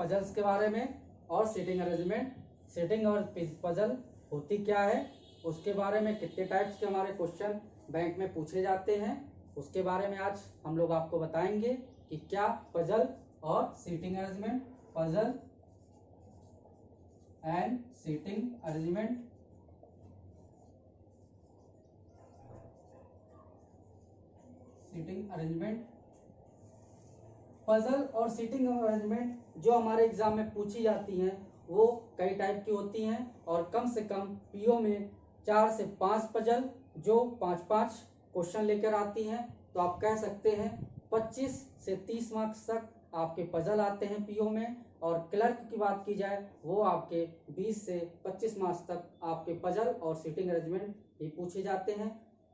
Puzzles के बारे में और सीटिंग अरेंजमेंट। सीटिंग और पजल होती क्या है, उसके बारे में, कितने टाइप्स के हमारे क्वेश्चन बैंक में पूछे जाते हैं, उसके बारे में आज हम लोग आपको बताएंगे कि क्या पजल और seating arrangement, puzzle and seating arrangement. Seating arrangement, puzzle और सीटिंग अरेंजमेंट जो हमारे एग्जाम में पूछी जाती हैं वो कई टाइप की होती हैं और कम से कम पीओ में 4 से 5 पजल जो 5-5 क्वेश्चन लेकर आती हैं। तो आप कह सकते हैं 25 से 30 मार्क्स तक आपके पजल आते हैं पीओ में, और क्लर्क की बात की जाए वो आपके 20 से 25 मार्क्स तक आपके पजल और सीटिंग अरेंजमेंट ही पूछे जाते हैं।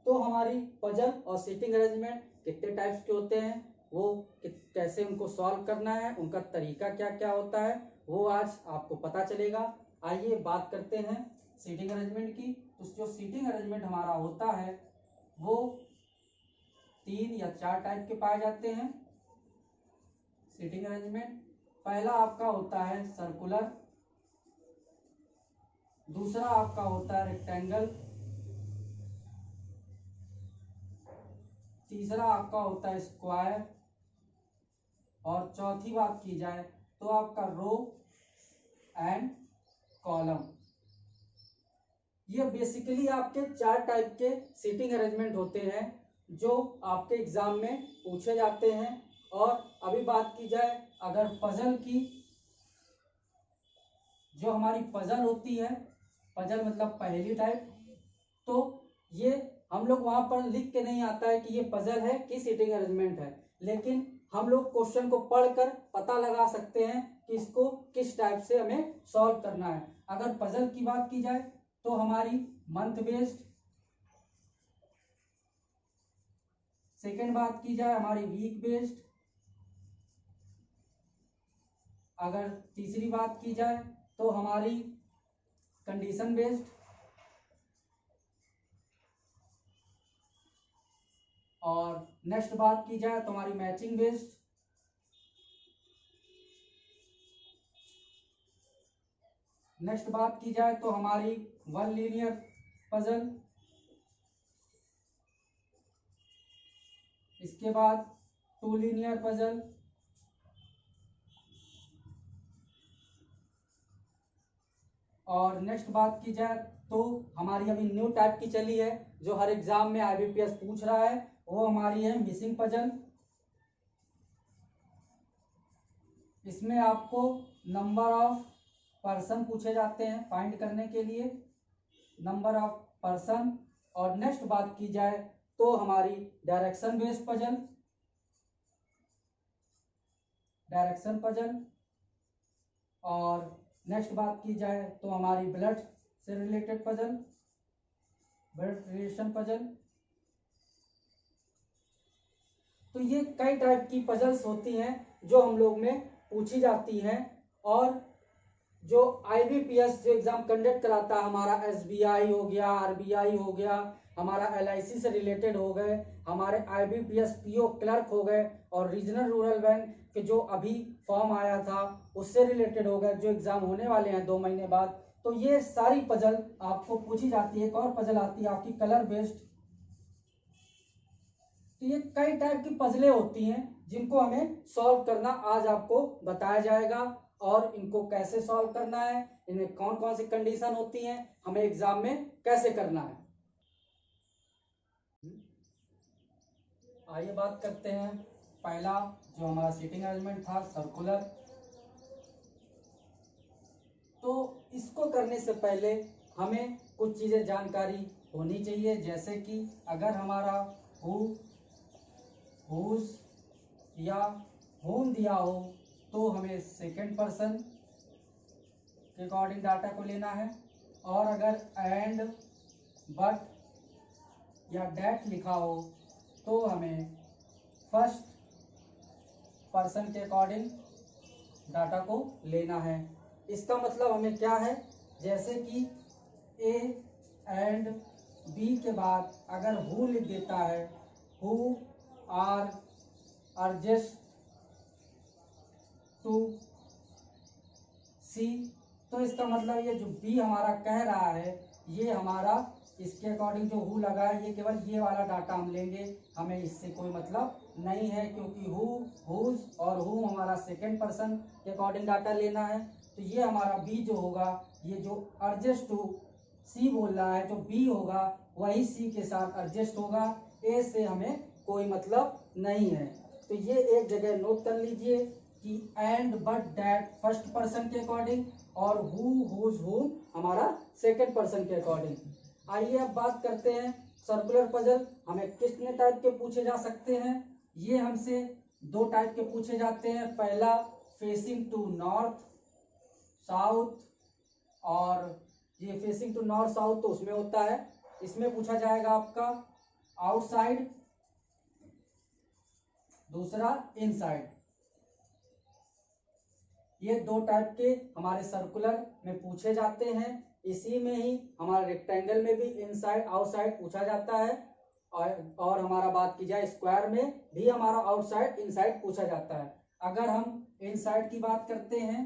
तो हमारी पजल और सीटिंग अरेंजमेंट कितने टाइप्स के होते हैं, वो कैसे उनको सॉल्व करना है, उनका तरीका क्या क्या होता है, वो आज आपको पता चलेगा। आइए बात करते हैं सीटिंग अरेंजमेंट की। तो जो सीटिंग अरेंजमेंट हमारा होता है वो 3 या 4 टाइप के पाए जाते हैं। सीटिंग अरेंजमेंट पहला आपका होता है सर्कुलर, दूसरा आपका होता है रेक्टेंगल, तीसरा आपका होता है स्क्वायर, और चौथी बात की जाए तो आपका रो एंड कॉलम। ये बेसिकली आपके 4 टाइप के सीटिंग अरेंजमेंट होते हैं जो आपके एग्जाम में पूछे जाते हैं। और अभी बात की जाए अगर पजल की, जो हमारी पजल होती है, पजल मतलब पहली टाइप, तो ये हम लोग वहां पर लिख के नहीं आता है कि ये पजल है कि सीटिंग अरेंजमेंट है, लेकिन हम लोग क्वेश्चन को पढ़कर पता लगा सकते हैं कि इसको किस टाइप से हमें सॉल्व करना है। अगर पजल की बात की जाए तो हमारी मंथ बेस्ड, सेकेंड बात की जाए हमारी वीक बेस्ड, अगर तीसरी बात की जाए तो हमारी कंडीशन बेस्ड, और नेक्स्ट बात की जाए तो हमारी मैचिंग बेस्ड, नेक्स्ट बात की जाए तो हमारी वन लीनियर पजल, इसके बाद 2 लीनियर पजल, और नेक्स्ट बात की जाए तो हमारी अभी न्यू टाइप की चली है जो हर एग्जाम में आईबीपीएस पूछ रहा है, वो हमारी है मिसिंग पजल। इसमें आपको नंबर ऑफ पर्सन पूछे जाते हैं फाइंड करने के लिए, नंबर ऑफ पर्सन। और नेक्स्ट बात की जाए तो हमारी direction based puzzle, direction puzzle, और नेक्स्ट बात की जाए तो हमारी ब्लड से related puzzle, blood relation puzzle. तो ये कई टाइप की पजल्स होती हैं जो हम लोग में पूछी जाती हैं। और जो आईबीपीएस जो एग्जाम कंडक्ट कराता है, हमारा एसबीआई हो गया, आरबीआई हो गया, हमारा एलआईसी से रिलेटेड हो गए, हमारे आईबीपीएस पीओ क्लर्क हो गए, और रीजनल रूरल बैंक के जो अभी फॉर्म आया था उससे रिलेटेड हो गए, जो एग्जाम होने वाले हैं 2 महीने बाद। तो ये सारी पजल आपको पूछी जाती है। एक और पजल आती है आपकी कलर बेस्ड। तो ये कई टाइप की पजलें होती हैं जिनको हमें सॉल्व करना आज आपको बताया जाएगा, और इनको कैसे सॉल्व करना है, इनमें कौन कौन सी कंडीशन होती हैं, हमें एग्जाम में कैसे करना है। आइए बात करते हैं पहला जो हमारा सीटिंग अरेंजमेंट था सर्कुलर। तो इसको करने से पहले हमें कुछ चीजें जानकारी होनी चाहिए, जैसे कि अगर हमारा हु, हुज या होम दिया हो तो हमें सेकंड पर्सन के अकॉर्डिंग डाटा को लेना है, और अगर एंड, बट या डेट लिखा हो तो हमें फर्स्ट पर्सन के अकॉर्डिंग डाटा को लेना है। इसका मतलब हमें क्या है, जैसे कि ए एंड बी के बाद अगर हु लिख देता है, हु आर जस्ट टू सी। तो इसका मतलब ये जो बी हमारा कह रहा है ये हमारा इसके अकॉर्डिंग जो हु लगा है ये केवल ये वाला डाटा हम लेंगे, हमें इससे कोई मतलब नहीं है, क्योंकि हु, हुज और हु हमारा सेकंड पर्सन के अकॉर्डिंग डाटा लेना है। तो ये हमारा बी जो होगा, ये जो एडजस्ट टू सी बोल रहा है, जो बी होगा वही सी के साथ एडजस्ट होगा, ए से हमें कोई मतलब नहीं है। तो ये एक जगह नोट कर लीजिए कि and but that first person के अकॉर्डिंग और हु, हुज, हुम हमारा सेकंड पर्सन के अकॉर्डिंग। आइए अब बात करते हैं सर्कुलर पजल हमें कितने टाइप के पूछे जा सकते हैं। ये हमसे दो टाइप के पूछे जाते हैं। पहला फेसिंग टू नॉर्थ साउथ, और ये फेसिंग टू नॉर्थ साउथ तो उसमें होता है, इसमें पूछा जाएगा आपका आउटसाइड, दूसरा इनसाइड। ये दो टाइप के हमारे सर्कुलर में पूछे जाते हैं। इसी में ही हमारे रेक्टेंगल में भी इनसाइड आउटसाइड पूछा जाता है, और हमारा बात की जाए स्क्वायर में भी हमारा आउटसाइड इनसाइड पूछा जाता है। अगर हम इनसाइड की बात करते हैं,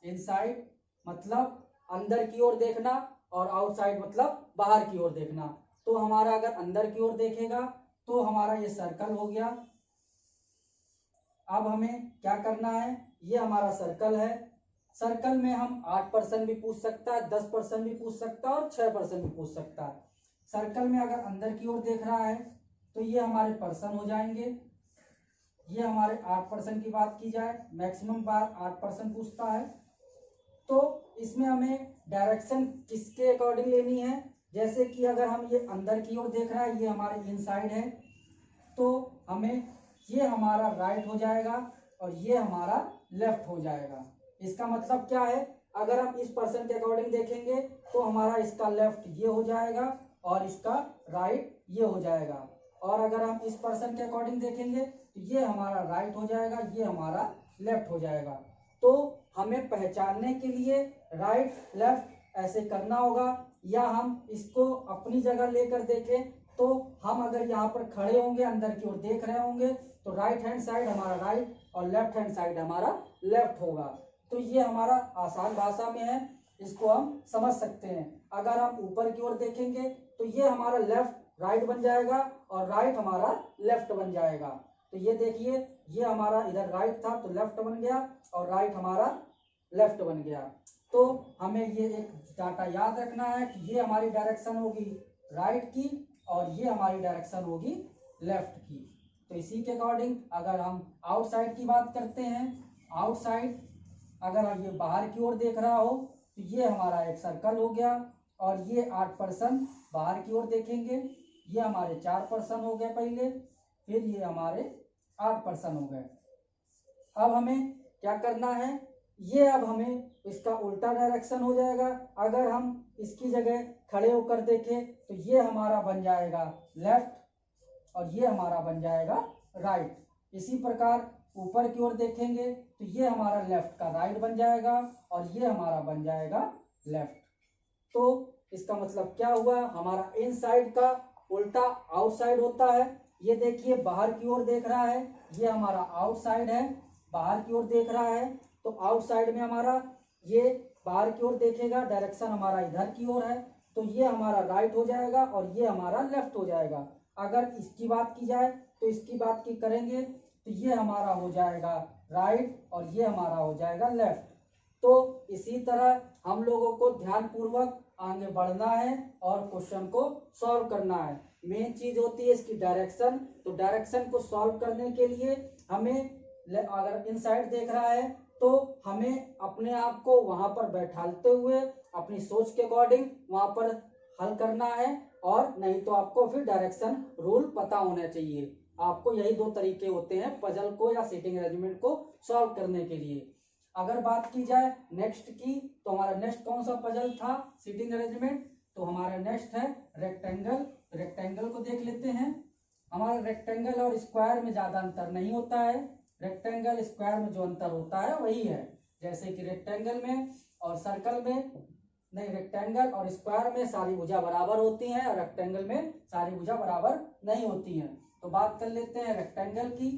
इनसाइड मतलब अंदर की ओर देखना और आउटसाइड मतलब बाहर की ओर देखना। तो हमारा अगर अंदर की ओर देखेगा तो हमारा ये सर्कल हो गया। अब हमें क्या करना है, ये हमारा सर्कल है। सर्कल में हम 8% भी पूछ सकता है, 10% भी पूछ सकता है और 6% भी पूछ सकता है। सर्कल में अगर अंदर की ओर देख रहा है तो ये हमारे पर्सन हो जाएंगे। ये हमारे 8% की बात की जाए, मैक्सिमम बार 8% पूछता है। तो इसमें हमें डायरेक्शन किसके अकॉर्डिंग लेनी है, जैसे कि अगर हम ये अंदर की ओर देख रहा है, ये हमारे इनसाइड है, तो हमें ये हमारा राइट हो जाएगा और ये हमारा लेफ्ट हो जाएगा। इसका मतलब क्या है, अगर हम इस पर्सन के अकॉर्डिंग देखेंगे तो हमारा इसका लेफ्ट ये हो जाएगा और इसका राइट ये हो जाएगा, और अगर हम इस पर्सन के अकॉर्डिंग देखेंगे तो ये हमारा राइट हो जाएगा, ये हमारा लेफ्ट हो जाएगा। तो हमें पहचानने के लिए राइट लेफ्ट ऐसे करना होगा, या हम इसको अपनी जगह लेकर देखें तो हम अगर यहाँ पर खड़े होंगे अंदर की ओर देख रहे होंगे तो राइट हैंड साइड हमारा राइट और लेफ्ट हैंड साइड हमारा लेफ्ट होगा। तो ये हमारा आसान भाषा में है, इसको हम समझ सकते हैं। अगर हम ऊपर की ओर देखेंगे तो ये हमारा लेफ्ट राइट बन जाएगा और राइट हमारा लेफ्ट बन जाएगा। तो ये देखिए, ये हमारा इधर राइट था तो लेफ्ट बन गया और राइट हमारा लेफ्ट बन गया। तो हमें ये एक डाटा याद रखना है कि ये हमारी डायरेक्शन होगी राइट की और ये हमारी डायरेक्शन होगी लेफ्ट की। तो इसी के अकॉर्डिंग अगर हम आउटसाइड की बात करते हैं, आउटसाइड अगर हम ये बाहर की ओर देख रहा हो तो ये हमारा एक सर्कल हो गया, और ये 8% बाहर की ओर देखेंगे, ये हमारे 4% हो गए पहले, फिर ये हमारे 8% हो गए। अब हमें क्या करना है, ये अब हमें इसका उल्टा डायरेक्शन हो जाएगा। अगर हम इसकी जगह खड़े होकर देखें तो ये हमारा बन जाएगा लेफ्ट और ये हमारा बन जाएगा राइट। इसी प्रकार ऊपर की ओर देखेंगे तो ये हमारा लेफ्ट का राइट बन जाएगा और ये हमारा बन जाएगा लेफ्ट। तो इसका मतलब क्या हुआ, हमारा इनसाइड का उल्टा आउटसाइड होता है। ये देखिए बाहर की ओर देख रहा है, ये हमारा आउटसाइड है, बाहर की ओर देख रहा है तो आउटसाइड में हमारा ये बाहर की ओर देखेगा, डायरेक्शन हमारा इधर की ओर है, तो ये हमारा राइट हो जाएगा और ये हमारा लेफ्ट हो जाएगा। अगर इसकी बात की जाए तो इसकी बात की करेंगे तो ये हमारा हो जाएगा राइट और ये हमारा हो जाएगा लेफ्ट। तो इसी तरह हम लोगों को ध्यानपूर्वक आगे बढ़ना है और क्वेश्चन को सॉल्व करना है। मेन चीज होती है इसकी डायरेक्शन। तो डायरेक्शन को सॉल्व करने के लिए हमें, अगर इनसाइड देख रहा है तो हमें अपने आप को वहां पर बैठाते हुए अपनी सोच के अकॉर्डिंग वहां पर हल करना है, और नहीं तो आपको फिर डायरेक्शन रूल पता होना चाहिए। आपको यही दो तरीके होते हैं पजल को या सीटिंग अरेंजमेंट को सॉल्व करने के लिए। अगर बात की जाए नेक्स्ट की, तो हमारा नेक्स्ट कौन सा पजल था सीटिंग अरेंजमेंट, तो हमारा नेक्स्ट है रेक्टेंगल। रेक्टेंगल को देख लेते हैं। हमारा रेक्टेंगल और स्क्वायर में ज्यादा अंतर नहीं होता है, रेक्टेंगल स्क्वायर में जो अंतर होता है वही है। जैसे कि रेक्टेंगल में और सर्कल में नहीं, रेक्टेंगल और स्क्वायर में सारी भुजा बराबर होती हैं और रेक्टेंगल में सारी भुजा बराबर नहीं होती हैं। तो बात कर लेते हैं रेक्टेंगल की।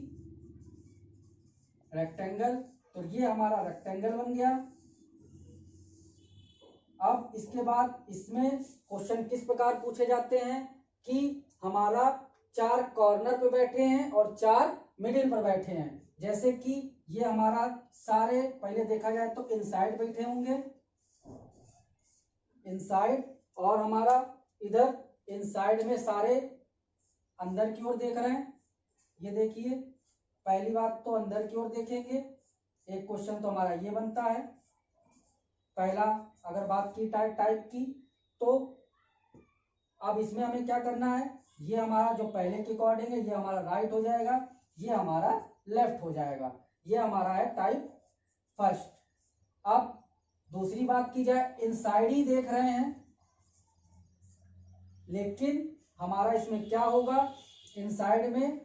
रेक्टेंगल, तो ये हमारा रेक्टेंगल बन गया। अब इसके बाद इसमें क्वेश्चन किस प्रकार पूछे जाते हैं कि हमारा 4 कॉर्नर पे बैठे हैं और 4 मिडिल पर बैठे हैं। जैसे कि ये हमारा सारे पहले देखा जाए तो इनसाइड बैठे होंगे, इनसाइड, और हमारा इधर इनसाइड में सारे अंदर की ओर देख रहे हैं। ये देखिए, पहली बात तो अंदर की ओर देखेंगे। एक क्वेश्चन तो हमारा ये बनता है पहला। अगर बात की टाइप की, तो अब इसमें हमें क्या करना है, ये हमारा जो पहले के अकॉर्डिंग है, ये हमारा राइट हो जाएगा, ये हमारा लेफ्ट हो जाएगा। ये हमारा है टाइप फर्स्ट। अब दूसरी बात की जाए, इनसाइड ही देख रहे हैं, लेकिन हमारा इसमें क्या होगा, इनसाइड में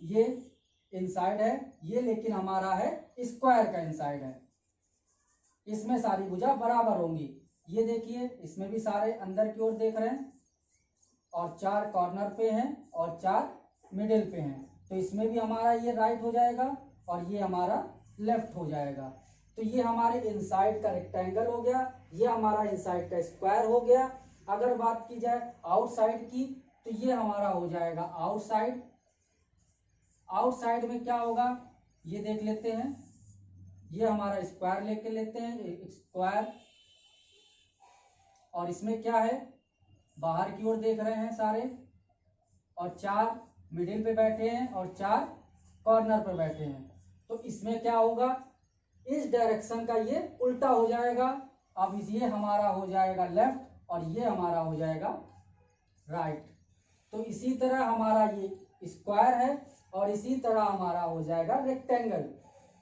ये इनसाइड है ये, लेकिन हमारा है स्क्वायर का इनसाइड है। इसमें सारी भुजा बराबर होंगी। ये देखिए, इसमें भी सारे अंदर की ओर देख रहे हैं और 4 कॉर्नर पे हैं और 4 मिडिल पे हैं। तो इसमें भी हमारा ये राइट हो जाएगा और ये हमारा लेफ्ट हो जाएगा। तो ये हमारे इनसाइड का रेक्टेंगल हो गया, ये हमारा इनसाइड का स्क्वायर हो गया। अगर बात की जाए आउटसाइड की, तो ये हमारा हो जाएगा आउटसाइड। आउटसाइड में क्या होगा, ये देख लेते हैं। ये हमारा स्क्वायर लेके लेते हैं, स्क्वायर, और इसमें क्या है, बाहर की ओर देख रहे हैं सारे, और 4 मिडिल पे बैठे हैं और 4 कॉर्नर पे बैठे हैं। तो इसमें क्या होगा, इस डायरेक्शन का ये उल्टा हो जाएगा। अब ये हमारा हो जाएगा लेफ्ट और ये हमारा हो जाएगा राइट। तो इसी तरह हमारा ये स्क्वायर है और इसी तरह हमारा हो जाएगा रेक्टेंगल।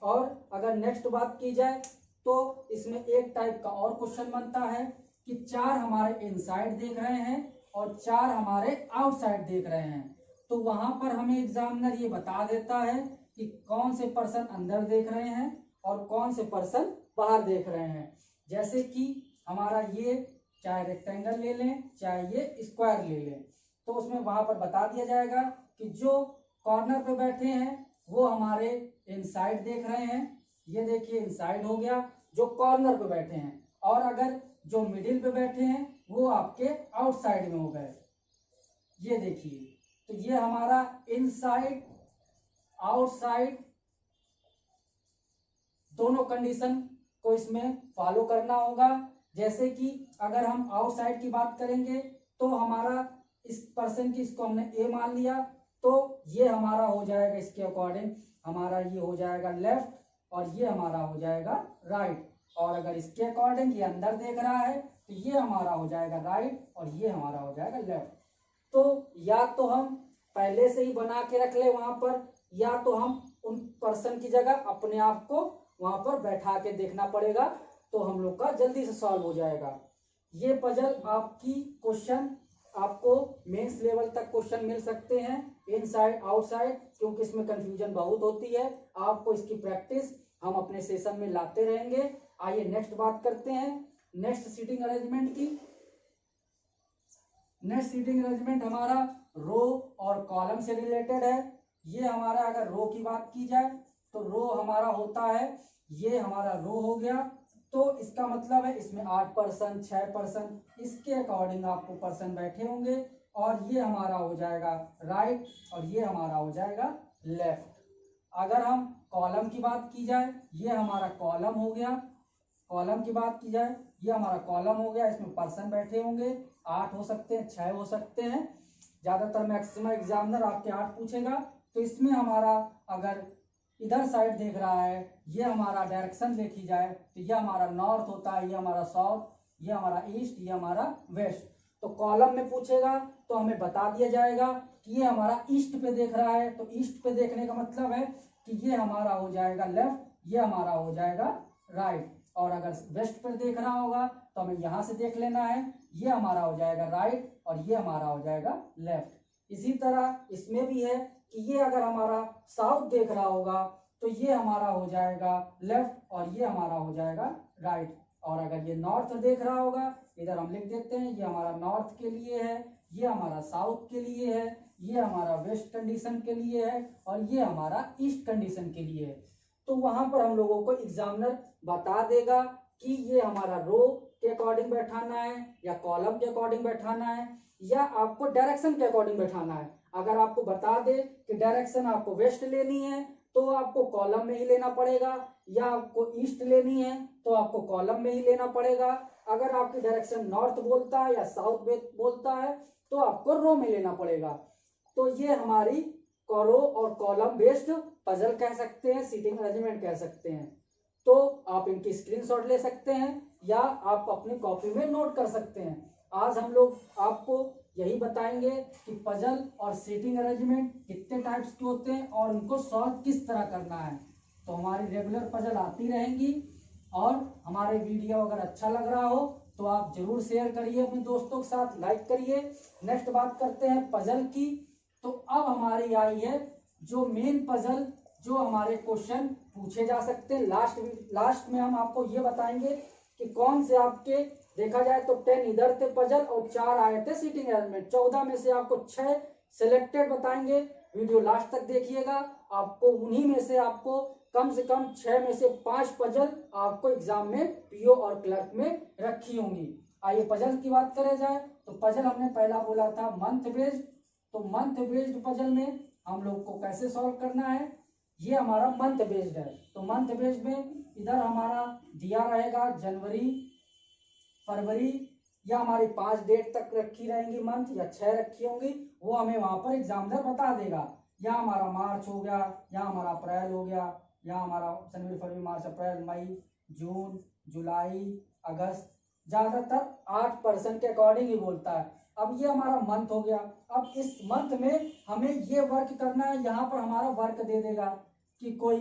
और अगर नेक्स्ट बात की जाए, तो इसमें एक टाइप का और क्वेश्चन बनता है कि 4 हमारे इनसाइड देख रहे हैं और 4 हमारे आउटसाइड देख रहे हैं। तो वहां पर हमें एग्जामिनर ये बता देता है कि कौन से पर्सन अंदर देख रहे हैं और कौन से पर्सन बाहर देख रहे हैं। जैसे कि हमारा ये चाहे रेक्टेंगल ले लें चाहे ये स्क्वायर ले लें, तो उसमें वहां पर बता दिया जाएगा कि जो कॉर्नर पे बैठे हैं वो हमारे इनसाइड देख रहे हैं। ये देखिए इनसाइड हो गया जो कॉर्नर पे बैठे हैं, और अगर जो मिडिल पे बैठे हैं वो आपके आउटसाइड में हो गए। ये देखिए, तो ये हमारा इनसाइड आउटसाइड दोनों कंडीशन को इसमें फॉलो करना होगा। जैसे कि अगर हम आउटसाइड की बात करेंगे तो हमारा इस पर्सन की, इसको हमने ए मान लिया, तो ये हमारा हो जाएगा इसके अकॉर्डिंग, हमारा ये हो जाएगा लेफ्ट और ये हमारा हो जाएगा राइट। और अगर इसके अकॉर्डिंग ये अंदर देख रहा है तो ये हमारा हो जाएगा राइट और ये हमारा हो जाएगा लेफ्ट। तो या तो हम पहले से ही बना के रख ले वहां पर, या तो हम उन पर्सन की जगह अपने आप को वहां पर बैठा के देखना पड़ेगा, तो हम लोग का जल्दी से सॉल्व हो जाएगा। ये पजल आपकी क्वेश्चन आपको मेंस लेवल तक क्वेश्चन मिल सकते हैं, इनसाइड आउटसाइड, क्योंकि इसमें कंफ्यूजन बहुत होती है। आपको इसकी प्रैक्टिस हम अपने सेशन में लाते रहेंगे। आइए नेक्स्ट बात करते हैं नेक्स्ट सीटिंग अरेंजमेंट की। नेक्स्ट सीटिंग अरेंजमेंट हमारा रो और कॉलम से रिलेटेड है। ये हमारा अगर रो की बात की जाए तो रो हमारा होता है, ये हमारा रो हो गया, तो इसका मतलब है इसमें 8 पर्सन 6 पर्सन इसके अकॉर्डिंग आपको पर्सन बैठे होंगे, और ये हमारा हो जाएगा राइट और ये हमारा हो जाएगा लेफ्ट। अगर हम कॉलम की बात की जाए, ये हमारा कॉलम हो गया, कॉलम की बात की जाए ये हमारा कॉलम हो गया, इसमें पर्सन बैठे होंगे, 8 हो सकते हैं 6 हो सकते हैं, ज्यादातर मैक्सिमम एग्जामिनर आपके 8 पूछेगा। तो इसमें हमारा अगर इधर साइड देख रहा है, ये हमारा डायरेक्शन देखी जाए तो ये हमारा नॉर्थ होता है, ये हमारा साउथ, ये हमारा ईस्ट, ये हमारा वेस्ट। तो कॉलम में पूछेगा तो हमें बता दिया जाएगा कि ये हमारा ईस्ट पे देख रहा है, तो ईस्ट पे देखने का मतलब है कि ये हमारा हो जाएगा लेफ्ट, ये हमारा हो जाएगा राइट। और अगर वेस्ट पर देख रहा होगा तो हमें यहाँ से देख लेना है, ये हमारा हो जाएगा राइट और ये हमारा हो जाएगा लेफ्ट। इसी तरह इसमें भी है कि ये अगर हमारा साउथ देख रहा होगा तो ये हमारा हो जाएगा लेफ्ट और ये हमारा हो जाएगा राइट। और अगर ये नॉर्थ देख रहा होगा, इधर हम लिख देते हैं, ये हमारा नॉर्थ के लिए है, ये हमारा साउथ के लिए है, ये हमारा वेस्ट कंडीशन के लिए है और ये हमारा ईस्ट कंडीशन के लिए है। तो वहां पर हम लोगों को एग्जामिनर बता देगा कि ये हमारा रो के अकॉर्डिंग बैठाना है या कॉलम के अकॉर्डिंग बैठाना है या आपको डायरेक्शन के अकॉर्डिंग बैठाना है। अगर आपको बता दे कि डायरेक्शन आपको वेस्ट लेनी है तो आपको कॉलम में ही लेना पड़ेगा, या आपको ईस्ट लेनी है तो आपको कॉलम में ही लेना पड़ेगा। अगर आपकी डायरेक्शन नॉर्थ बोलता है या साउथ बोलता है तो आपको रो में लेना पड़ेगा। तो ये हमारी रो और कॉलम बेस्ड पजल कह सकते हैं, सीटिंग अरेंजमेंट कह सकते हैं। तो आप इनकी स्क्रीनशॉट ले सकते हैं या आप अपनी कॉपी में नोट कर सकते हैं। आज हम लोग आपको यही बताएंगे कि पजल और सीटिंग अरेंजमेंट कितने टाइप्स के होते हैं और उनको सॉल्व किस तरह करना है। तो हमारी रेगुलर पजल आती रहेंगी और हमारे वीडियो अगर अच्छा लग रहा हो तो आप जरूर शेयर करिए अपने दोस्तों के साथ, लाइक करिए। नेक्स्ट बात करते हैं पजल की। तो अब हमारी आई है जो मेन पजल, जो हमारे क्वेश्चन पूछे जा सकते हैं। लास्ट में हम आपको ये बताएंगे कि कौन से आपके देखा जाए तो 10 इधर थे पजल और 4 आए थे सीटिंग अरेंजमेंट। 14 में से आपको 6 सिलेक्टेड बताएंगे। वीडियो लास्ट तक देखिएगा, आपको उन्हीं में से आपको कम से कम 6 में से 5 पजल आपको एग्जाम में पीओ और क्लर्क में रखी होंगी। आइए पजल की बात करें जाए तो पजल हमने पहला बोला था मंथ बेस्ड। तो मंथ बेस्ड पजल में हम लोग को कैसे सॉल्व करना है, ये हमारा मंथ बेस्ड है। तो मंथ बेस्ड में इधर हमारा दिया रहेगा जनवरी फरवरी, या हमारी 5 डेट तक रखी रहेंगी मंथ या 6 रखी होंगी, वो हमें वहां पर एग्जामिनर बता देगा। या हमारा मार्च हो गया, या हमारा अप्रैल हो गया, या हमारा जनवरी फरवरी मार्च अप्रैल मई जून जुलाई अगस्त, ज्यादातर 8% के अकॉर्डिंग ही बोलता है। अब ये हमारा मंथ हो गया। अब इस मंथ में हमें ये वर्क करना है। यहाँ पर हमारा वर्क दे देगा कि कोई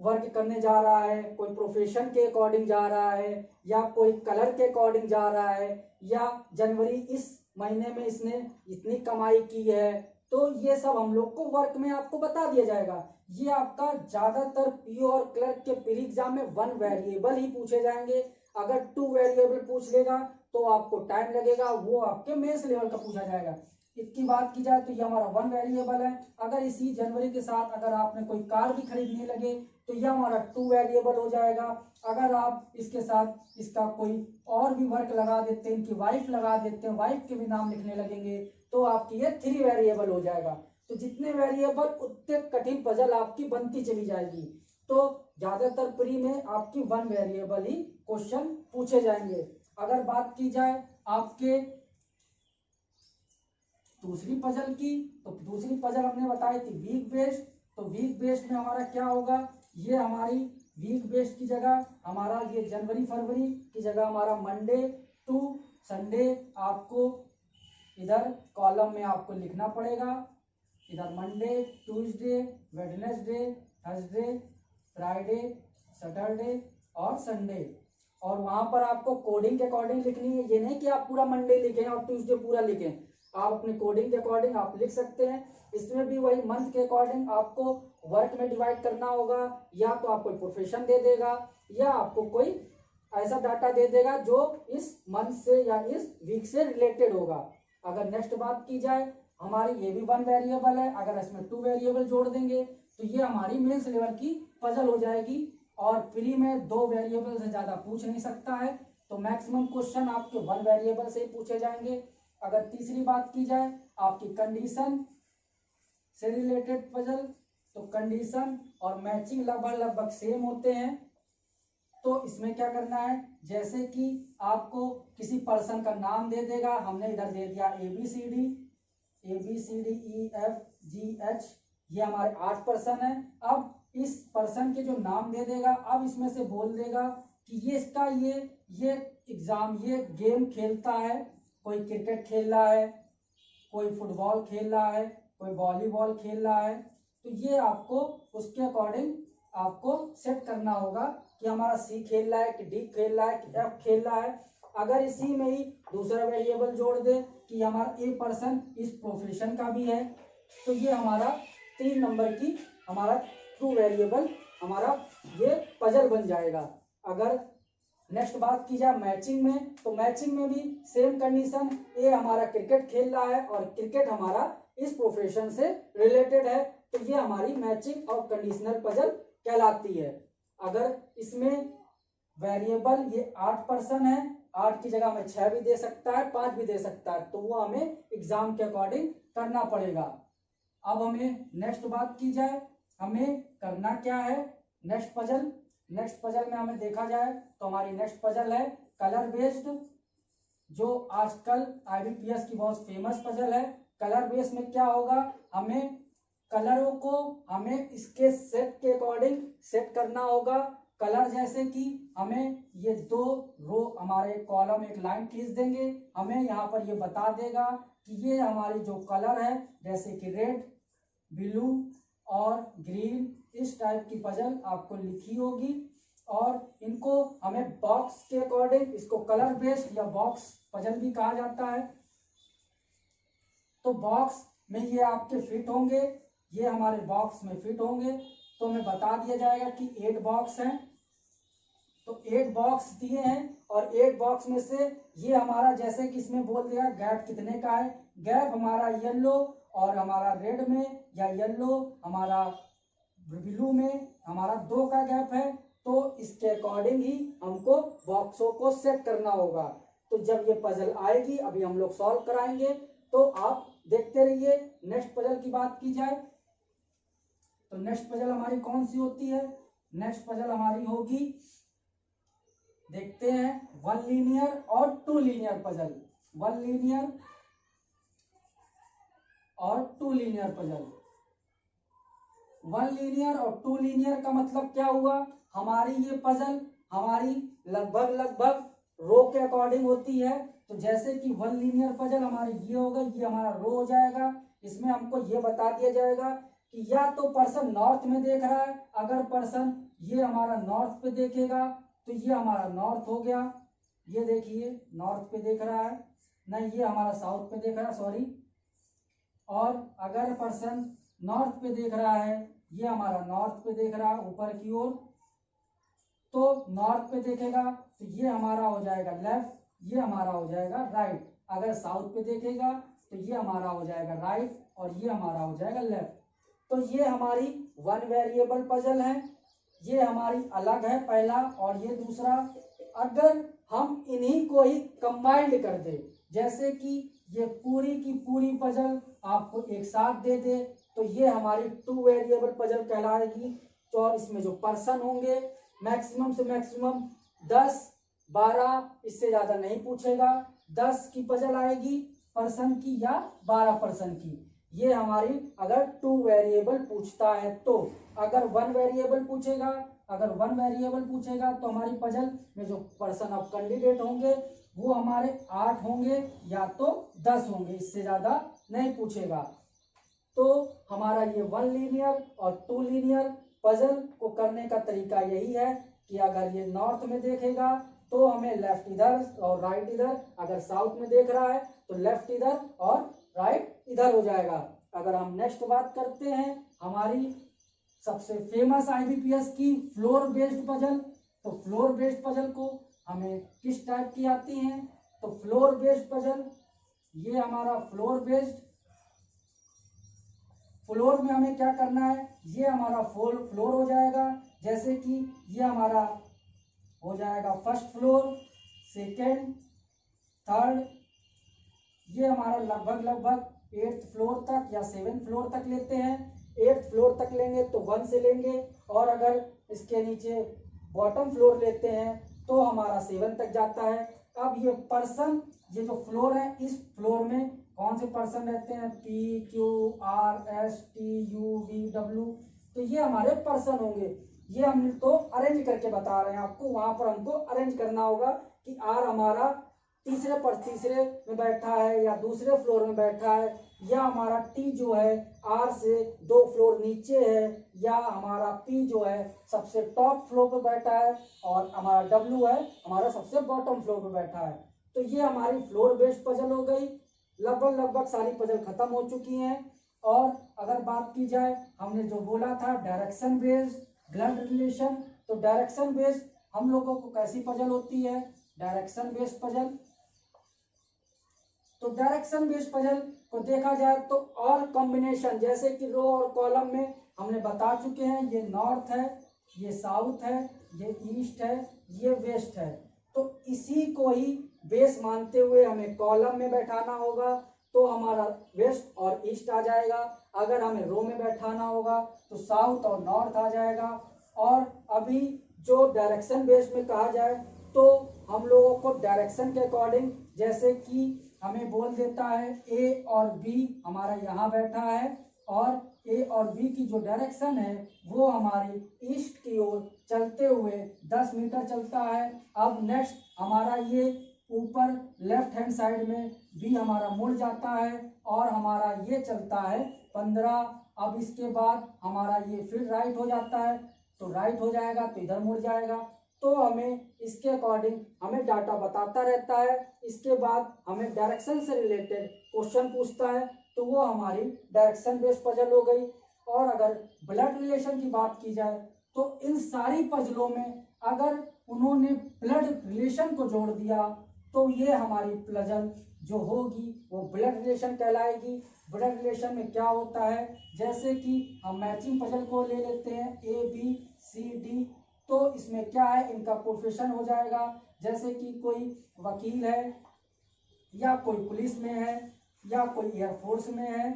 वर्क करने जा रहा है, कोई प्रोफेशन के अकॉर्डिंग जा रहा है, या कोई कलर के अकॉर्डिंग जा रहा है, या जनवरी इस महीने में इसने इतनी कमाई की है। तो ये सब हम लोग को वर्क में आपको बता दिया जाएगा। ये आपका ज्यादातर पीओ और क्लर्क के प्री एग्जाम में 1 वेरिएबल ही पूछे जाएंगे। अगर 2 वेरिएबल पूछ लेगा तो आपको टाइम लगेगा, वो आपके मेंस लेवल का पूछा जाएगा। इसकी बात की जाए तो ये हमारा 1 वेरिएबल है। अगर इसी जनवरी के साथ अगर आपने कोई कार भी खरीदने लगे तो यह हमारा 2 वेरिएबल हो जाएगा। अगर आप इसके साथ इसका कोई और भी वर्क लगा देते हैं, इनकी वाइफ लगा देते हैं, वाइफ के भी नाम लिखने लगेंगे, तो आपकी ये 3 वेरिएबल हो जाएगा। तो जितने वेरिएबल उतने कठिन पजल आपकी बनती चली जाएगी। तो ज्यादातर प्री में आपकी 1 वेरिएबल ही क्वेश्चन पूछे जाएंगे। अगर बात की जाए आपके दूसरी पजल की, तो दूसरी पजल हमने बताई थी वीक बेस्ड। तो वीक बेस्ड में हमारा क्या होगा, ये हमारी वीक बेस्ड की जगह हमारा ये जनवरी फरवरी की जगह हमारा मंडे टू संडे आपको इधर कॉलम में आपको लिखना पड़ेगा। इधर Monday Tuesday Wednesday Thursday Friday Saturday और संडे, और वहां पर आपको कोडिंग के अकॉर्डिंग लिखनी है। ये नहीं कि आप पूरा मंडे लिखें और ट्यूसडे पूरा लिखें, आप अपने कोडिंग के अकॉर्डिंग आप लिख सकते हैं। इसमें भी वही मंथ के अकॉर्डिंग आपको वर्क में डिवाइड करना होगा। या तो आपको प्रोफेशन दे देगा या आपको कोई ऐसा डाटा दे देगा जो इस मंथ से या इस वीक से रिलेटेड होगा। अगर नेक्स्ट बात की जाए हमारी ये भी 1 वेरिएबल है, अगर इसमें 2 वेरिएबल जोड़ देंगे तो ये हमारी मेंस लेवल की पजल हो जाएगी। और प्री में 2 वेरिएबल से ज्यादा पूछ नहीं सकता है, तो मैक्सिमम क्वेश्चन आपके 1 वेरिएबल से ही पूछे जाएंगे। अगर तीसरी बात की जाए आपकी कंडीशन से रिलेटेड पजल, तो कंडीशन और मैचिंग लगभग सेम होते हैं। तो इसमें क्या करना है, जैसे कि आपको किसी पर्सन का नाम दे देगा, हमने इधर दे दिया ABCD EFGH, ये हमारे 8 पर्सन है। अब इस पर्सन के जो नाम दे देगा, अब इसमें से बोल देगा कि ये इसका ये एग्जाम ये गेम खेलता है, कोई क्रिकेट खेल रहा है, कोई फुटबॉल खेल रहा है, कोई वॉलीबॉल खेल रहा है। तो ये आपको उसके अकॉर्डिंग आपको सेट करना होगा कि हमारा C खेल रहा है कि D खेल रहा है कि F खेल रहा है। अगर इसी में ही दूसरा वेरिएबल जोड़ दे कि हमारा A पर्सन इस प्रोफेशन का भी है, तो ये हमारा 3 नंबर की हमारा ट्रू वेरिएबल हमारा ये पजल बन जाएगा। अगर नेक्स्ट बात की जाए मैचिंग में, तो मैचिंग में भी सेम कंडीशन, ए हमारा क्रिकेट खेल रहा है और क्रिकेट हमारा इस प्रोफेशन से रिलेटेड है, तो ये हमारी मैचिंग और कंडीशनल पजल कहलाती है। अगर इसमें वेरिएबल ये 8% है, 8 की जगह में 6 भी दे सकता है, 5 भी दे सकता है, तो वो हमें एग्जाम के अकॉर्डिंग करना पड़ेगा। अब हमें नेक्स्ट बात की जाए, हमें करना क्या है नेक्स्ट पजल में हमें देखा जाए तो हमारी नेक्स्ट पजल है कलर बेस्ड, जो आजकल आईबीपीएस की बहुत फेमस पजल है। कलर बेस्ड में क्या होगा, हमें कलरों को हमें इसके सेट के अकॉर्डिंग सेट करना होगा। कलर जैसे कि हमें ये 2 रो हमारे कॉलम एक लाइन खींच देंगे, हमें यहाँ पर ये बता देगा कि ये हमारी जो कलर है जैसे कि रेड, ब्लू और ग्रीन, इस टाइप की पजल आपको लिखी होगी। और इनको हमें बॉक्स के अकॉर्डिंग, इसको कलर बेस्ड या बॉक्स पजल भी कहा जाता है। तो बॉक्स में ये आपके फिट होंगे, ये हमारे बॉक्स में फिट होंगे। तो हमें बता दिया जाएगा कि 8 बॉक्स हैं, तो 8 बॉक्स दिए हैं और 8 बॉक्स में से ये हमारा जैसे कि इसमें बोल दिया गैप कितने का है, गैप हमारा येलो और हमारा रेड में, या येलो हमारा ब्लू में हमारा 2 का गैप है। तो इसके अकॉर्डिंग ही हमको बॉक्सों को सेट करना होगा। तो जब ये पजल आएगी, अभी हम लोग सॉल्व कराएंगे, तो आप देखते रहिए। नेक्स्ट पजल की बात की जाए तो नेक्स्ट पजल हमारी कौन सी होती है, नेक्स्ट पजल हमारी होगी, देखते हैं, 1 लीनियर और 2 लीनियर पजल। 1 लीनियर और 2 लीनियर पजल। 1 लीनियर और 2 लीनियर का मतलब क्या हुआ, हमारी ये पजल हमारी लगभग रो के अकॉर्डिंग होती है। तो जैसे कि 1 लीनियर पजल हमारी ये होगा, ये हमारा रो हो जाएगा। इसमें हमको ये बता दिया जाएगा कि या तो पर्सन नॉर्थ में देख रहा है, अगर पर्सन ये हमारा नॉर्थ पे देखेगा तो ये हमारा नॉर्थ हो गया, ये देखिए नॉर्थ पे देख रहा है, नहीं ये हमारा साउथ पे देख रहा है, सॉरी। और अगर पर्सन नॉर्थ पे देख रहा है, ये हमारा नॉर्थ पे देख रहा है ऊपर की ओर, तो नॉर्थ पे देखेगा तो ये हमारा हो जाएगा लेफ्ट, ये हमारा हो जाएगा राइट। अगर साउथ पे देखेगा तो ये हमारा हो जाएगा राइट और ये हमारा हो जाएगा लेफ्ट। तो ये हमारी 1 वेरिएबल पजल है, ये हमारी अलग है पहला और ये दूसरा। अगर हम इन्हीं को ही कंबाइंड कर दे, जैसे कि ये पूरी की पूरी पजल आपको एक साथ दे दे, तो ये हमारी 2 वेरिएबल पजल कहलाएगी। तो और इसमें जो पर्सन होंगे मैक्सिमम से मैक्सिमम 10, 12, इससे ज्यादा नहीं पूछेगा। 10 की पजल आएगी पर्सन की या 12 पर्सन की, ये हमारी अगर 2 वेरिएबल पूछता है तो। अगर 1 वेरिएबल पूछेगा, तो हमारी पजल में जो पर्सन ऑफ कैंडिडेट होंगे वो हमारे 8 होंगे या तो 10 होंगे, इससे ज्यादा नहीं पूछेगा। तो हमारा ये 1 लीनियर और 2 लीनियर पजल को करने का तरीका यही है कि अगर ये नॉर्थ में देखेगा तो हमें लेफ्ट इधर और राइट इधर, अगर साउथ में देख रहा है तो लेफ्ट इधर और राइट इधर हो जाएगा। अगर हम नेक्स्ट बात करते हैं हमारी सबसे फेमस आईबीपीएस की फ्लोर बेस्ड पजल, तो फ्लोर बेस्ड पजल को हमें किस टाइप की आती है, तो फ्लोर बेस्ड पजल, ये हमारा फ्लोर बेस्ड, फ्लोर में हमें क्या करना है, ये हमारा फ्लोर हो जाएगा। जैसे कि ये हमारा हो जाएगा फर्स्ट फ्लोर, सेकेंड, थर्ड, ये हमारा लगभग 8th फ्लोर तक या 7th फ्लोर तक लेते हैं। 8th फ्लोर तक लेंगे तो 1 से लेंगे, और अगर इसके नीचे बॉटम फ्लोर लेते हैं तो हमारा 7 तक जाता है। अब ये पर्सन, ये जो फ्लोर है, इस फ्लोर में कौन से पर्सन रहते हैं, PQRSTUVW, तो ये हमारे पर्सन होंगे। ये हम तो अरेंज करके बता रहे हैं आपको, वहां पर हमको अरेंज करना होगा कि R हमारा तीसरे में बैठा है या दूसरे फ्लोर में बैठा है, या हमारा T जो है R से 2 फ्लोर नीचे है, या हमारा P जो है सबसे टॉप फ्लोर पर बैठा है, और हमारा W है हमारा सबसे बॉटम फ्लोर पर बैठा है। तो ये हमारी फ्लोर बेस्ड पजल हो गई। लगभग सारी पजल खत्म हो चुकी हैं। और अगर बात की जाए, हमने जो बोला था डायरेक्शन बेस्ड ब्लड रिलेशन, तो डायरेक्शन बेस्ड हम लोगों को कैसी पजल होती है, डायरेक्शन बेस्ड पजल। तो डायरेक्शन बेस्ड पजल को देखा जाए तो और कॉम्बिनेशन, जैसे कि रो और कॉलम में हमने बता चुके हैं, ये नॉर्थ है, ये साउथ है, ये ईस्ट है, ये वेस्ट है। तो इसी को ही बेस मानते हुए हमें कॉलम में बैठाना होगा, तो हमारा वेस्ट और ईस्ट आ जाएगा। अगर हमें रो में बैठाना होगा तो साउथ और नॉर्थ आ जाएगा। और अभी जो डायरेक्शन बेस में कहा जाए तो हम लोगों को डायरेक्शन के अकॉर्डिंग, जैसे कि हमें बोल देता है ए और बी हमारा यहाँ बैठा है, और ए और बी की जो डायरेक्शन है वो हमारी ईस्ट की ओर चलते हुए 10 मीटर चलता है। अब नेक्स्ट हमारा ये ऊपर लेफ्ट हैंड साइड में बी हमारा मुड़ जाता है और हमारा ये चलता है 15। अब इसके बाद हमारा ये फिर राइट हो जाता है, तो राइट हो जाएगा तो इधर मुड़ जाएगा। तो हमें इसके अकॉर्डिंग हमें डाटा बताता रहता है। इसके बाद हमें डायरेक्शन से रिलेटेड क्वेश्चन पूछता है, तो वो हमारी डायरेक्शन बेस्ड पजल हो गई। और अगर ब्लड रिलेशन की बात की जाए तो इन सारी पजलों में अगर उन्होंने ब्लड रिलेशन को जोड़ दिया तो ये हमारी पजल जो होगी वो ब्लड रिलेशन कहलाएगी। ब्लड रिलेशन में क्या होता है, जैसे कि हम मैचिंग पजल को ले लेते हैं ए बी सी डी, तो इसमें क्या है, इनका प्रोफेशन हो जाएगा। जैसे कि कोई वकील है या कोई पुलिस में है या कोई एयरफोर्स में है,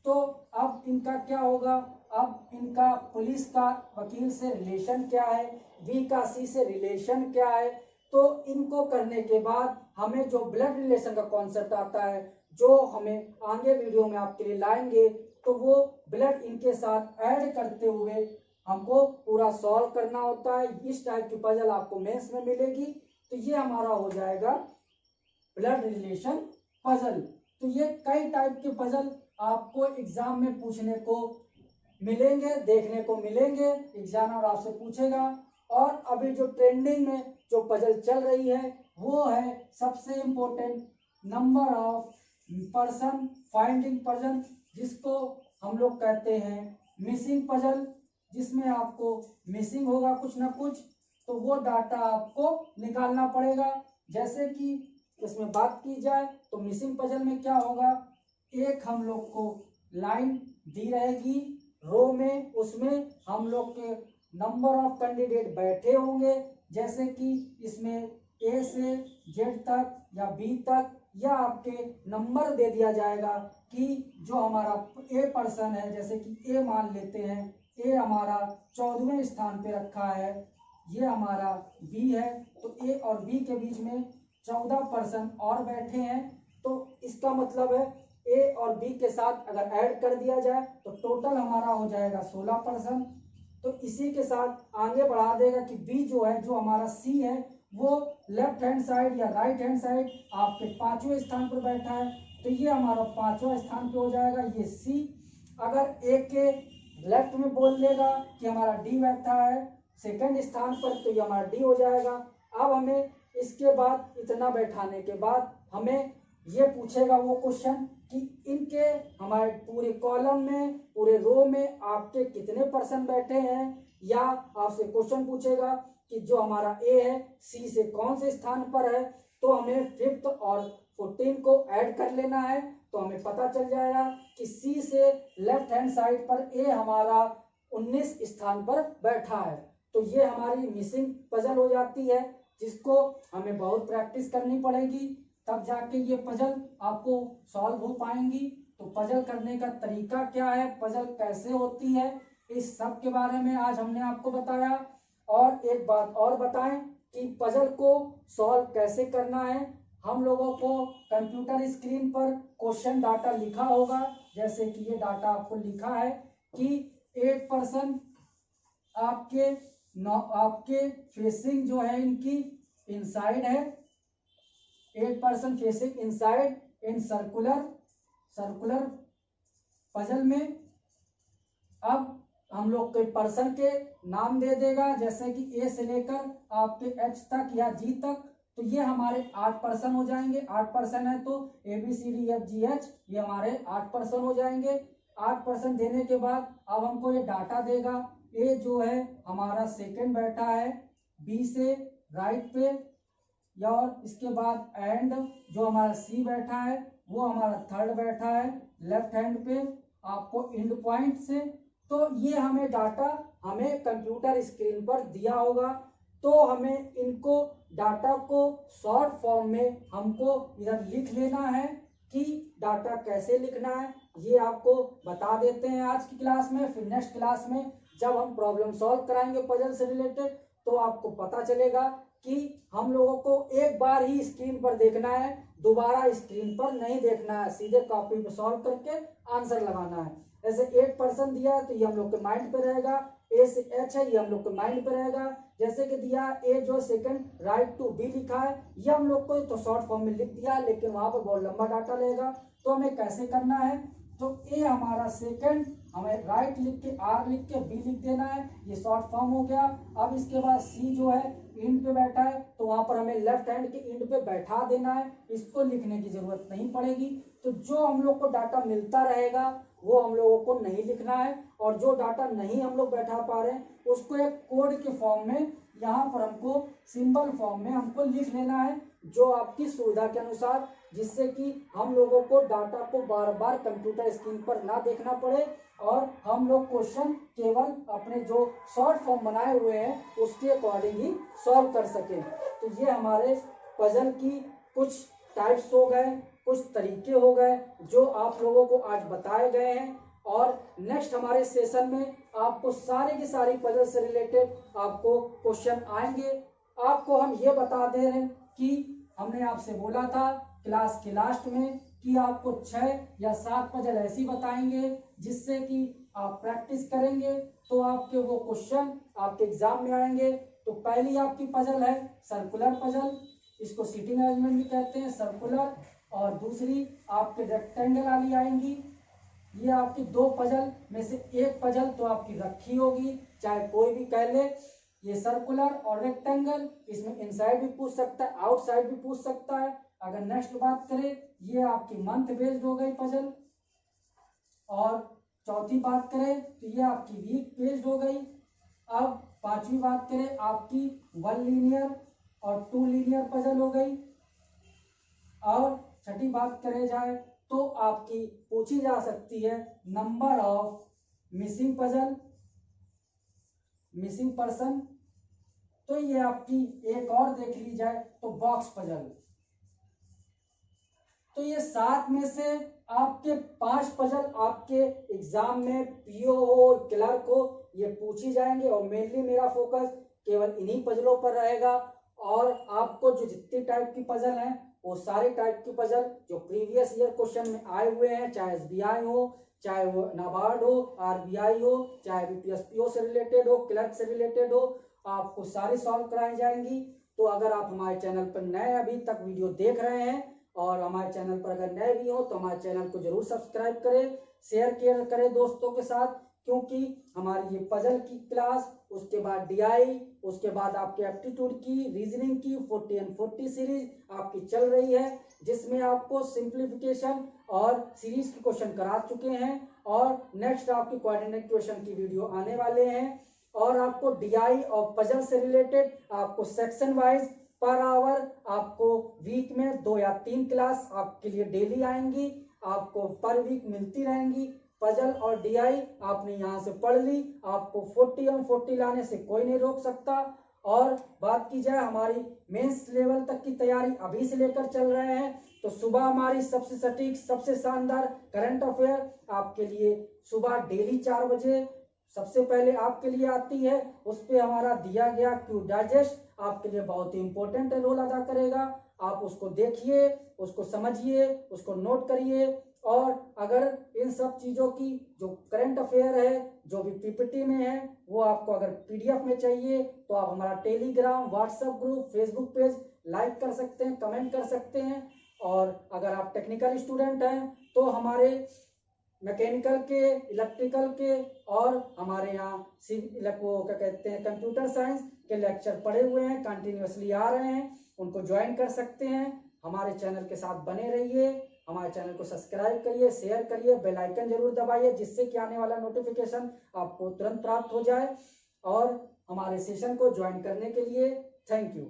तो अब इनका क्या होगा, अब इनका पुलिस का वकील से रिलेशन क्या है, बी का सी से रिलेशन क्या है। तो इनको करने के बाद हमें जो ब्लड रिलेशन का कॉन्सेप्ट आता है, जो हमें आगे वीडियो में आपके लिए लाएंगे, तो वो ब्लड इनके साथ ऐड करते हुए हमको पूरा सॉल्व करना होता है। इस टाइप की पजल आपको मेंस में मिलेगी। तो ये हमारा हो जाएगा ब्लड रिलेशन पजल। तो ये कई टाइप के पजल आपको एग्जाम में पूछने को मिलेंगे, देखने को मिलेंगे, एग्जामिनर आपसे पूछेगा। और अभी जो ट्रेंडिंग में जो पजल चल रही है वो है सबसे important number of person finding puzzle, जिसको हम लोग कहते हैं मिसिंग पजल, जिसमें आपको मिसिंग होगा कुछ ना कुछ, तो वो डाटा आपको निकालना पड़ेगा। जैसे कि इसमें बात की जाए तो मिसिंग पजल में क्या होगा, एक हम लोग को लाइन दी रहेगी रो में, उसमें हम लोग के नंबर ऑफ कैंडिडेट बैठे होंगे। जैसे कि इसमें ए से जेड तक या बी तक, या आपके नंबर दे दिया जाएगा कि जो हमारा ए पर्सन है, जैसे कि ए मान लेते हैं, ए हमारा 14वें स्थान पे रखा है, ये हमारा बी है, तो ए और बी के बीच में 14 पर्सन और बैठे हैं। तो इसका मतलब है ए और बी के साथ अगर ऐड कर दिया जाए तो टोटल हमारा हो जाएगा 16 पर्सन। तो इसी के साथ आगे बढ़ा देगा कि बी जो है, जो हमारा सी है, वो लेफ्ट हैंड साइड या राइट हैंड साइड आपके 5वें स्थान पर बैठा है, तो ये हमारा 5वां स्थान पे हो जाएगा ये सी। अगर ए के लेफ्ट में बोल देगा कि हमारा डी बैठा है सेकंड स्थान पर, तो ये हमारा डी हो जाएगा। अब हमें इसके बाद इतना बैठाने के बाद हमें ये पूछेगा वो क्वेश्चन कि इनके हमारे पूरे कॉलम में, पूरे रो में आपके कितने पर्सन बैठे हैं, या आपसे क्वेश्चन पूछेगा कि जो हमारा ए है सी से कौन से स्थान पर है, तो हमें 5th और 14 को ऐड कर लेना है। तो हमें पता चल जाएगा कि सी से लेफ्ट हैंड साइड पर ए हमारा 19 स्थान पर बैठा है। तो ये हमारी मिसिंग पजल हो जाती है, जिसको हमें बहुत प्रैक्टिस करनी पड़ेगी, तब जाके ये पजल आपको सॉल्व हो पाएंगी। तो पजल करने का तरीका क्या है, पजल कैसे होती है, इस सब के बारे में आज हमने आपको बताया। और एक बात और बताएं कि पजल को सॉल्व कैसे करना है। हम लोगों को कंप्यूटर स्क्रीन पर क्वेश्चन डाटा लिखा होगा, जैसे कि ये डाटा आपको लिखा है कि 8 पर्सन आपके फेसिंग जो है इनकी इनसाइड है, 8 person facing inside in circular puzzle में। अब हम लोग के पर्सन के नाम दे देगा, जैसे कि ए से लेकर आपके एच तक या जी तक, तो ये हमारे 8 पर्सन हो जाएंगे। 8 पर्सन है तो A B C D F G H, ये हमारे 8 पर्सन हो जाएंगे। 8 पर्सन देने के बाद अब हमको ये डाटा देगा, ए जो है हमारा सेकंड बैठा है बी से राइट पे, या और इसके बाद एंड जो हमारा सी बैठा है वो हमारा थर्ड बैठा है लेफ्ट हैंड पे आपको एंड पॉइंट से। तो ये हमें डाटा हमें कंप्यूटर स्क्रीन पर दिया होगा। तो हमें इनको डाटा को शॉर्ट फॉर्म में हमको इधर लिख लेना है कि डाटा कैसे लिखना है, ये आपको बता देते हैं आज की क्लास में। फिर नेक्स्ट क्लास में जब हम प्रॉब्लम सॉल्व कराएंगे पजल से रिलेटेड तो आपको पता चलेगा कि हम लोगों को एक बार ही स्क्रीन पर देखना है, दोबारा स्क्रीन पर नहीं देखना है, सीधे कॉपी पे सॉल्व करके आंसर लगाना है। ऐसे 8% दिया है तो ये हम लोग के माइंड पे रहेगा, ए से एच है ये हम लोग के माइंड पे रहेगा। जैसे कि दिया ए जो सेकंड राइट टू बी लिखा है ये हम लोग को तो शॉर्ट फॉर्म में लिख दिया, लेकिन वहां पर बहुत लंबा डाटा रहेगा। तो हमें कैसे करना है, तो ए हमारा सेकंड हमें राइट लिख के आर लिख के बी लिख देना है, ये शॉर्ट फॉर्म हो गया। अब इसके बाद सी जो है इंड पे बैठा है तो वहां पर हमें लेफ्ट हैंड के इंड पे बैठा देना है, इसको लिखने की जरूरत नहीं पड़ेगी। तो जो हम लोग को डाटा मिलता रहेगा वो हम लोगों को नहीं लिखना है, और जो डाटा नहीं हम लोग बैठा पा रहे हैं उसको एक कोड के फॉर्म में यहाँ पर हमको सिंबल फॉर्म में हमको लिख लेना है, जो आपकी सुविधा के अनुसार, जिससे कि हम लोगों को डाटा को बार बार कंप्यूटर स्क्रीन पर ना देखना पड़े और हम लोग क्वेश्चन केवल अपने जो शॉर्ट फॉर्म बनाए हुए हैं उसके अकॉर्डिंग ही सॉल्व कर सकें। तो ये हमारे पजल की कुछ टाइप्स हो गए, कुछ तरीके हो गए जो आप लोगों को आज बताए गए हैं। और नेक्स्ट हमारे सेशन में आपको सारी की सारी पजल से रिलेटेड आपको क्वेश्चन आएंगे। आपको हम ये बता दे रहे हैं कि हमने आपसे बोला था क्लास के लास्ट में कि आपको 6 या 7 पजल ऐसी बताएंगे जिससे कि आप प्रैक्टिस करेंगे तो आपके वो क्वेश्चन आपके एग्जाम में आएंगे। तो पहली आपकी पजल है सर्कुलर पजल, इसको सीटिंग अरेंजमेंट भी कहते हैं सर्कुलर, और दूसरी आपके रेक्टेंगल वाली आएंगी। ये आपकी 2 पजल में से एक पजल तो आपकी रखी होगी, चाहे कोई भी कह ले। ये सर्कुलर और रेक्टेंगल, इसमें इनसाइड भी पूछ सकता है आउटसाइड भी पूछ सकता है। अगर नेक्स्ट बात करें ये आपकी मंथ बेस्ड हो गई पजल, और चौथी बात करें तो ये आपकी वीक बेस्ड हो गई। अब पांचवी बात करें आपकी 1 लीनियर और 2 लीनियर पजल हो गई। और छठी बात करें जाए तो आपकी पूछी जा सकती है number of missing puzzle, missing person. तो ये आपकी एक और देख ली जाए तो बॉक्स पजल। तो ये 7 में से आपके 5 पजल आपके एग्जाम में पीओ हो क्लर्क हो ये पूछी जाएंगे, और मेनली मेरा फोकस केवल इन्हीं पजलों पर रहेगा। और आपको जो जितनी टाइप की पजल हैं वो सारे टाइप की पजल जो प्रीवियस ईयर क्वेश्चन में आए हुए हैं, चाहे एसबीआई हो, चाहे वो नाबार्ड हो, आरबीआई हो, चाहे बीपीएसपीओ से रिलेटेड हो, क्लर्क से रिलेटेड हो, आपको सारी सॉल्व कराई जाएंगी। तो अगर आप हमारे चैनल पर नए अभी तक वीडियो देख रहे हैं और हमारे चैनल पर अगर नए भी हो तो हमारे चैनल को जरूर सब्सक्राइब करें, शेयर करें दोस्तों के साथ, क्योंकि हमारी ये पजल की क्लास, उसके बाद डीआई, उसके बाद आपके एप्टीट्यूड की, रीजनिंग की 40 and 40 सीरीज आपकी चल रही है, जिसमें आपको सिंप्लीफिकेशन और सीरीज के क्वेश्चन करा चुके हैं। और नेक्स्ट आपकी कोऑर्डिनेट क्वेश्चन की वीडियो आने वाले हैं। और आपको डीआई और पजल से रिलेटेड आपको सेक्शन वाइज पर आवर आपको वीक में 2 या 3 क्लास आपके लिए डेली आएंगी, आपको पर वीक मिलती रहेंगी। पजल और डीआई आपने यहाँ से पढ़ ली, आपको 40 और 40 लाने से कोई नहीं रोक सकता। और बात की जाए हमारी मेंस लेवल तक की तैयारी अभी से लेकर चल रहे हैं, तो सुबह हमारी सबसे सटीक सबसे शानदार करंट अफेयर आपके लिए सुबह डेली 4 बजे सबसे पहले आपके लिए आती है। उस पर हमारा दिया गया क्यू डाइजेस्ट आपके लिए बहुत ही इंपॉर्टेंट रोल अदा करेगा। आप उसको देखिए, उसको समझिए, उसको नोट करिए। और अगर इन सब चीज़ों की जो करंट अफेयर है जो भी पीपीटी में है वो आपको अगर पीडीएफ में चाहिए तो आप हमारा Telegram, WhatsApp group, Facebook page like कर सकते हैं, कमेंट कर सकते हैं। और अगर आप टेक्निकल स्टूडेंट हैं तो हमारे मैकेनिकल के, इलेक्ट्रिकल के और हमारे यहाँ वो क्या कहते हैं कंप्यूटर साइंस के लेक्चर पड़े हुए हैं, कंटिन्यूअसली आ रहे हैं, उनको ज्वाइन कर सकते हैं। हमारे चैनल के साथ बने रहिए, हमारे चैनल को सब्सक्राइब करिए, शेयर करिए, बेल आइकन जरूर दबाइए जिससे कि आने वाला नोटिफिकेशन आपको तुरंत प्राप्त हो जाए। और हमारे सेशन को ज्वाइन करने के लिए थैंक यू।